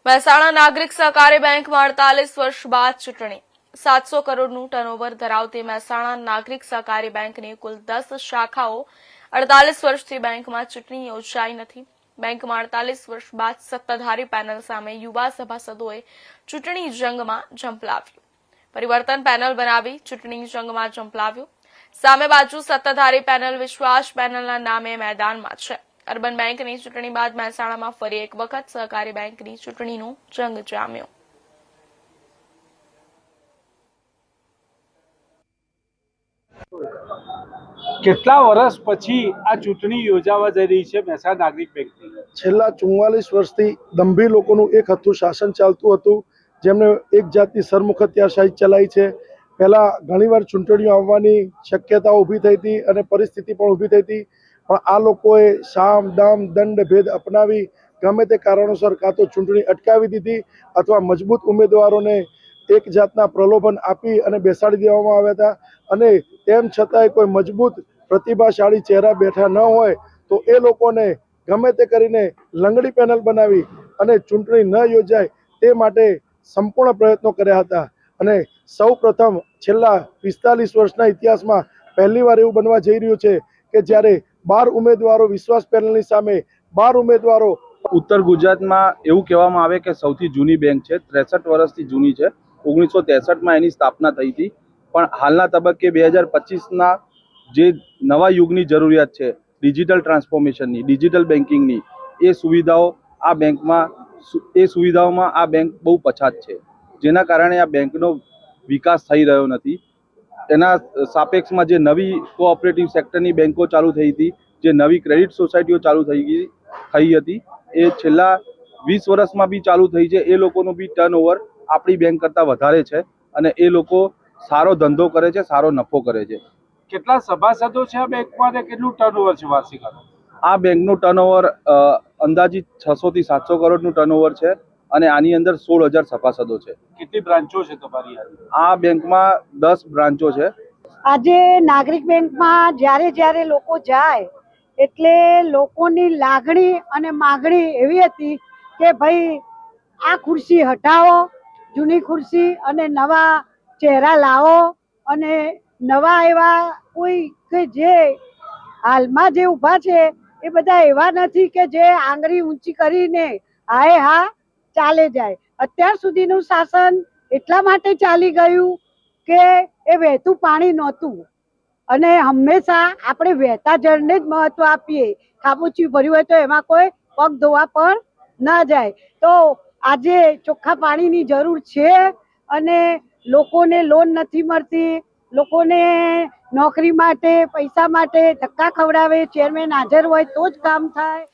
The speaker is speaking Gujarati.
મહેસાણા નાગરિક સહકારી બેંકમાં 48 વર્ષ બાદ ચૂંટણી 700 કરોડનું ટર્નઓવર ધરાવતી મહેસાણા નાગરિક સહકારી બેંકની કુલ 10 શાખાઓ 48 વર્ષથી બેંકમાં ચૂંટણી યોજાઈ નથી। બેંકમાં 48 વર્ષ બાદ સત્તાધારી પેનલ સામે યુવા સભાસદોએ ચૂંટણી જંગમાં ઝંપલાવ્યું। પરિવર્તન પેનલ બનાવી ચૂંટણી જંગમાં ઝંપલાવ્યું। સામે બાજુ સત્તાધારી પેનલ વિશ્વાસ પેનલના નામે મેદાનમાં છે। અર્બન બેંકની ચૂંટણી બાદ મહેસાણામાં ફરી એક વખત સહકારી બેંકની ચૂંટણીનો જંગ જામ્યો। કેટલા વર્ષ પછી આ ચૂંટણી યોજાવા જઈ રહી છે મહેસાણા નાગરિક બેંકની? છેલ્લા 44 વર્ષથી દંભી લોકોનું એક હતું શાસન ચાલતું હતું, જેમને એક જાતની સરમુખત્યારશાહી ચલાવી છે। પહેલા ઘણીવાર ચૂંટણીઓ આવવાની શક્યતાઓ ઊભી થઈ હતી અને પરિસ્થિતિ પણ ઊભી થઈ હતી, પણ આ લોકોએ સામ દામ દંડ ભેદ અપનાવી ગમે તે કારણોસર કાં તો ચૂંટણી અટકાવી દીધી અથવા મજબૂત ઉમેદવારોને એક જાતના પ્રલોભન આપી અને બેસાડી દેવામાં આવ્યા હતા। અને તેમ છતાંય કોઈ મજબૂત પ્રતિભાશાળી ચહેરા બેઠા ન હોય તો એ લોકોને ગમે તે કરીને લંગડી પેનલ બનાવી અને ચૂંટણી ન યોજાય તે માટે સંપૂર્ણ પ્રયત્નો કર્યા હતા। અને સૌ પ્રથમ છેલ્લા 45 વર્ષના ઇતિહાસમાં પહેલીવાર એવું બનવા જઈ રહ્યું છે કે જ્યારે 12 ઉમેદવારો વિશ્વાસ પેનલની સામે 12 ઉમેદવારો ઉત્તર ગુજરાતમાં એવું કહેવામાં આવે કે સૌથી જૂની બેંક છે, 63 વર્ષથી જૂની છે। 1963માં એની સ્થાપના થઈ હતી, પણ હાલના તબક્કે 2025ના જે નવા યુગની જરૂરિયાત છે ડિજિટલ ટ્રાન્સફોર્મેશનની, ડિજિટલ બેન્કિંગની, એ સુવિધાઓમાં આ બેંક બહુ પછાત છે, જેના કારણે આ બેંકનો વિકાસ થઈ રહ્યો નથી। એના સાપેક્ષમાં જે નવી કોઓપરેટિવ સેક્ટરની બેંકો ચાલુ થઈ હતી, જે નવી ક્રેડિટ સોસાયટીઓ ચાલુ થઈ હતી, એ છેલ્લા 20 વર્ષમાં બી ચાલુ થઈ છે। એ લોકોનું બી ટર્નઓવર આપણી બેંક કરતાં વધારે છે અને એ લોકો સારો ધંધો કરે છે, સારો નફો કરે છે। કેટલા સભાસદો છે આ બેંકમાં અને કેટલું ટર્નઓવર છે વાર્ષિક? આ બેંકનું ટર્નઓવર અંદાજિત 600 થી 700 કરોડનું ટર્નઓવર છે અને આની અંદર 16,000 સભાસદો છે। કેટલી બ્રાન્ચો છે તમારી? આ બેંકમાં 10 બ્રાન્ચો છે। આજે નાગરિક બેંકમાં જ્યારે લોકો જાય એટલે લોકોની લાગણી અને માગણી એવી હતી કે ભાઈ આ ખુરશી હટાવો, જૂની ખુરશી અને નવા ચહેરા લાવો, અને નવા એવા કોઈ કે જે હાલમાં જે ઊભા છે એ બધા એવા નથી કે જે આંગળી ઊંચી કરીને હાય હા ચાલે જાય। અત્યાર સુધીનું શાસન એટલા માટે ચાલી ગયું કે એ વહેતું પાણી નહોતું અને હંમેશા આપણે વહેતા જળને જ મહત્વ આપીએ। ખાબોચિયું ભર્યું હોય તો એમાં કોઈ પગ ધોવા પણ ન જાય। તો આજે ચોખ્ખા પાણીની જરૂર છે અને લોકોને લોન નથી મળતી, લોકોને નોકરી માટે પૈસા માટે ધક્કા ખવડાવે, ચેરમેન હાજર હોય તો જ કામ થાય।